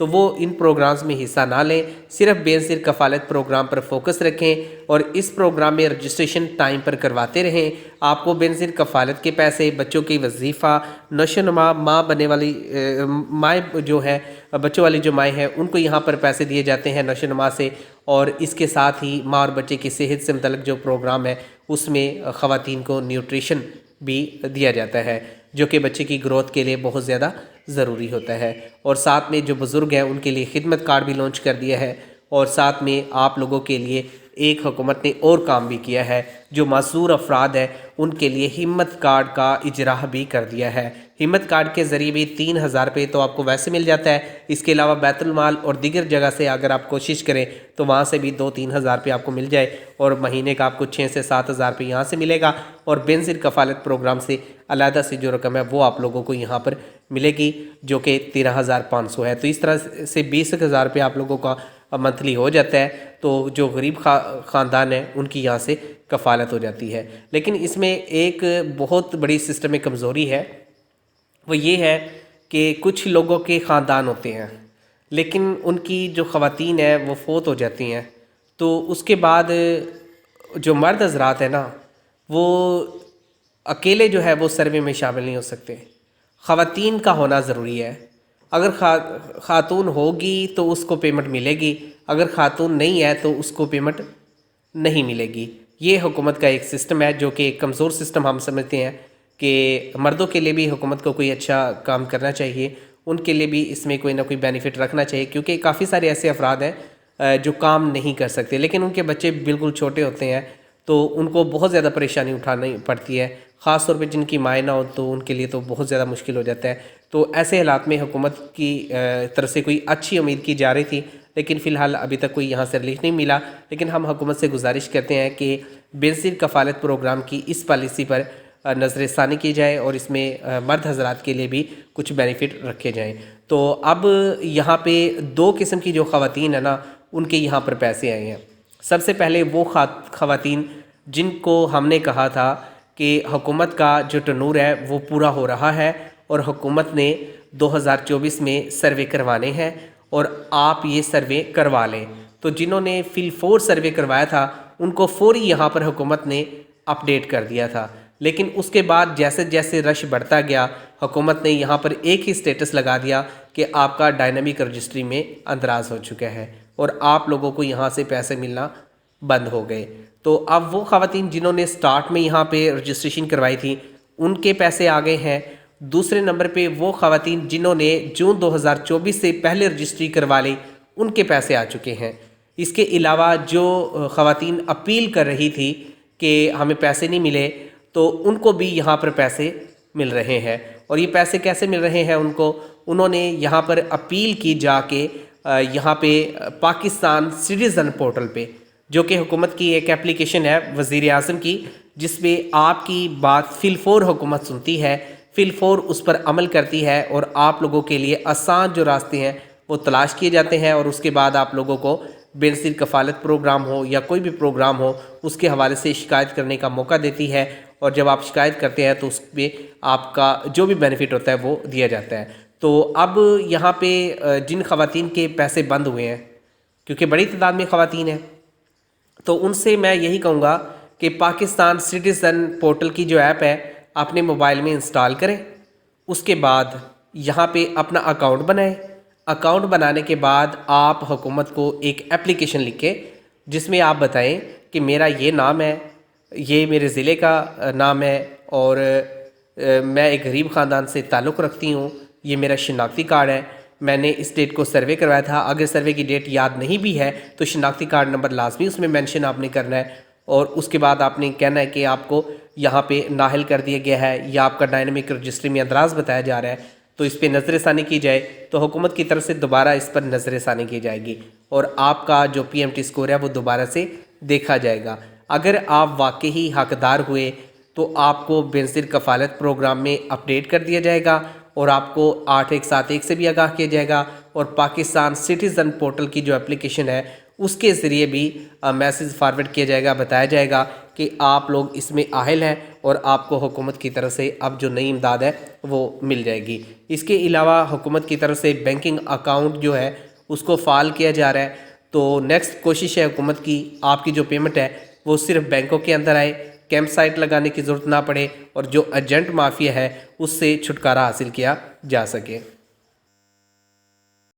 تو وہ ان پروگرامز میں حصہ نہ لیں، صرف بے نظیر کفالت پروگرام پر فوکس رکھیں اور اس پروگرام میں رجسٹریشن ٹائم پر کرواتے رہیں۔ آپ کو بے نظیر کفالت کے پیسے، بچوں کی وظیفہ، نشو و نما، ماں بننے والی مائیں جو ہے، بچوں والی جو مائیں ہیں ان کو یہاں پر پیسے دیے جاتے ہیں نشو و نما سے، اور اس کے ساتھ ہی ماں اور بچے کی صحت سے متعلق جو پروگرام ہے اس میں خواتین کو نیوٹریشن بھی دیا جاتا ہے، جو کہ بچے کی گروتھ کے لیے بہت زیادہ ضروری ہوتا ہے۔ اور ساتھ میں جو بزرگ ہیں ان کے لیے خدمت کارڈ بھی لانچ کر دیا ہے، اور ساتھ میں آپ لوگوں کے لیے ایک حکومت نے اور کام بھی کیا ہے، جو معذور افراد ہیں ان کے لیے ہمت کارڈ کا اجرا بھی کر دیا ہے۔ ہمت کارڈ کے ذریعے بھی 3,000 روپے تو آپ کو ویسے مل جاتا ہے، اس کے علاوہ بیت المال اور دیگر جگہ سے اگر آپ کوشش کریں تو وہاں سے بھی 2-3 ہزار روپے آپ کو مل جائے، اور مہینے کا آپ کو 6 سے 7 ہزار روپے یہاں سے ملے گا، اور بے نظیر کفالت پروگرام سے علیحدہ سے جو رقم ہے وہ آپ لوگوں کو یہاں پر ملے گی، جو کہ 13,500 ہے۔ تو اس طرح سے 20,000 روپے آپ لوگوں کا منتھلی ہو جاتا ہے، تو جو غریب خاندان ہیں ان کی یہاں سے کفالت ہو جاتی ہے۔ لیکن اس میں ایک بہت بڑی سسٹم میں کمزوری ہے، وہ یہ ہے کہ کچھ لوگوں کے خاندان ہوتے ہیں لیکن ان کی جو خواتین ہیں وہ فوت ہو جاتی ہیں، تو اس کے بعد جو مرد حضرات ہیں نا وہ اکیلے جو ہے وہ سروے میں شامل نہیں ہو سکتے، خواتین کا ہونا ضروری ہے۔ اگر خاتون ہوگی تو اس کو پیمنٹ ملے گی، اگر خاتون نہیں ہے تو اس کو پیمنٹ نہیں ملے گی۔ یہ حکومت کا ایک سسٹم ہے جو کہ ایک کمزور سسٹم ہم سمجھتے ہیں کہ مردوں کے لیے بھی حکومت کو کوئی اچھا کام کرنا چاہیے، ان کے لیے بھی اس میں کوئی نہ کوئی بینیفٹ رکھنا چاہیے، کیونکہ کافی سارے ایسے افراد ہیں جو کام نہیں کر سکتے لیکن ان کے بچے بالکل چھوٹے ہوتے ہیں، تو ان کو بہت زیادہ پریشانی اٹھانی پڑتی ہے، خاص طور پہ جن کی مائیں نہ ہو تو ان کے لیے تو بہت زیادہ مشکل ہو جاتا ہے۔ تو ایسے حالات میں حکومت کی طرف سے کوئی اچھی امید کی جا رہی تھی، لیکن فی الحال ابھی تک کوئی یہاں سے ریلیف نہیں ملا، لیکن ہم حکومت سے گزارش کرتے ہیں کہ بے نظیر کفالت پروگرام کی اس پالیسی پر نظر ثانی کی جائے اور اس میں مرد حضرات کے لیے بھی کچھ بینیفٹ رکھے جائیں۔ تو اب یہاں پہ 2 قسم کی جو خواتین ہیں نا ان کے یہاں پر پیسے آئے ہیں۔ سب سے پہلے وہ خواتین جن کو ہم نے کہا تھا کہ حکومت کا جو ٹرنور ہے وہ پورا ہو رہا ہے اور حکومت نے 2024 میں سروے کروانے ہیں اور آپ یہ سروے کروا لیں، تو جنہوں نے فی الفور سروے کروایا تھا ان کو فوری یہاں پر حکومت نے اپڈیٹ کر دیا تھا، لیکن اس کے بعد جیسے جیسے رش بڑھتا گیا حکومت نے یہاں پر ایک ہی سٹیٹس لگا دیا کہ آپ کا ڈائنامک رجسٹری میں اندراج ہو چکا ہے اور آپ لوگوں کو یہاں سے پیسے ملنا بند ہو گئے۔ تو اب وہ خواتین جنہوں نے سٹارٹ میں یہاں پہ رجسٹریشن کروائی تھی ان کے پیسے آ گئے ہیں۔ دوسرے نمبر پہ وہ خواتین جنہوں نے جون 2024 سے پہلے رجسٹری کروا لی ان کے پیسے آ چکے ہیں۔ اس کے علاوہ جو خواتین اپیل کر رہی تھی کہ ہمیں پیسے نہیں ملے تو ان کو بھی یہاں پر پیسے مل رہے ہیں، اور یہ پیسے کیسے مل رہے ہیں ان کو، انہوں نے یہاں پر اپیل کی جا کے یہاں پہ پاکستان سٹیزن پورٹل پہ، جو کہ حکومت کی ایک اپلیکیشن ہے وزیر اعظم کی، جس پہ آپ کی بات فی الفور حکومت سنتی ہے، فی الفور اس پر عمل کرتی ہے اور آپ لوگوں کے لیے آسان جو راستے ہیں وہ تلاش کیے جاتے ہیں، اور اس کے بعد آپ لوگوں کو بے نظیر کفالت پروگرام ہو یا کوئی بھی پروگرام ہو اس کے حوالے سے شکایت کرنے کا موقع دیتی ہے، اور جب آپ شکایت کرتے ہیں تو اس پہ آپ کا جو بھی بینیفٹ ہوتا ہے وہ دیا جاتا ہے۔ تو اب یہاں پہ جن خواتین کے پیسے بند ہوئے ہیں، کیونکہ بڑی تعداد میں خواتین ہیں، تو ان سے میں یہی کہوں گا کہ پاکستان سٹیزن پورٹل کی جو ایپ ہے اپنے موبائل میں انسٹال کریں، اس کے بعد یہاں پہ اپنا اکاؤنٹ بنائیں، اکاؤنٹ بنانے کے بعد آپ حکومت کو ایک اپلیکیشن لکھیں جس میں آپ بتائیں کہ میرا یہ نام ہے، یہ میرے ضلع کا نام ہے، اور میں ایک غریب خاندان سے تعلق رکھتی ہوں، یہ میرا شناختی کارڈ ہے، میں نے اس ڈیٹ کو سروے کروایا تھا، اگر سروے کی ڈیٹ یاد نہیں بھی ہے تو شناختی کارڈ نمبر لازمی اس میں مینشن آپ نے کرنا ہے، اور اس کے بعد آپ نے کہنا ہے کہ آپ کو یہاں پہ نااہل کر دیا گیا ہے یا آپ کا ڈائنامک رجسٹری میں اندراج بتایا جا رہا ہے، تو اس پہ نظر ثانی کی جائے، تو حکومت کی طرف سے دوبارہ اس پر نظر ثانی کی جائے گی اور آپ کا جو پی ایم ٹی سکور ہے وہ دوبارہ سے دیکھا جائے گا۔ اگر آپ واقعی حقدار ہوئے تو آپ کو بے نظیر کفالت پروگرام میں اپڈیٹ کر دیا جائے گا اور آپ کو 8171 سے بھی آگاہ کیا جائے گا، اور پاکستان سٹیزن پورٹل کی جو اپلیکیشن ہے اس کے ذریعے بھی میسیج فارورڈ کیا جائے گا، بتایا جائے گا کہ آپ لوگ اس میں اہل ہیں اور آپ کو حکومت کی طرف سے اب جو نئی امداد ہے وہ مل جائے گی۔ اس کے علاوہ حکومت کی طرف سے بینکنگ اکاؤنٹ جو ہے اس کو فعال کیا جا رہا ہے۔ تو نیکسٹ کوشش ہے حکومت کی، آپ کی جو پیمنٹ ہے وہ صرف بینکوں کے اندر آئے، کیمپ سائٹ لگانے کی ضرورت نہ پڑے اور جو ایجنٹ مافیا ہے اس سے چھٹکارا حاصل کیا جا سکے۔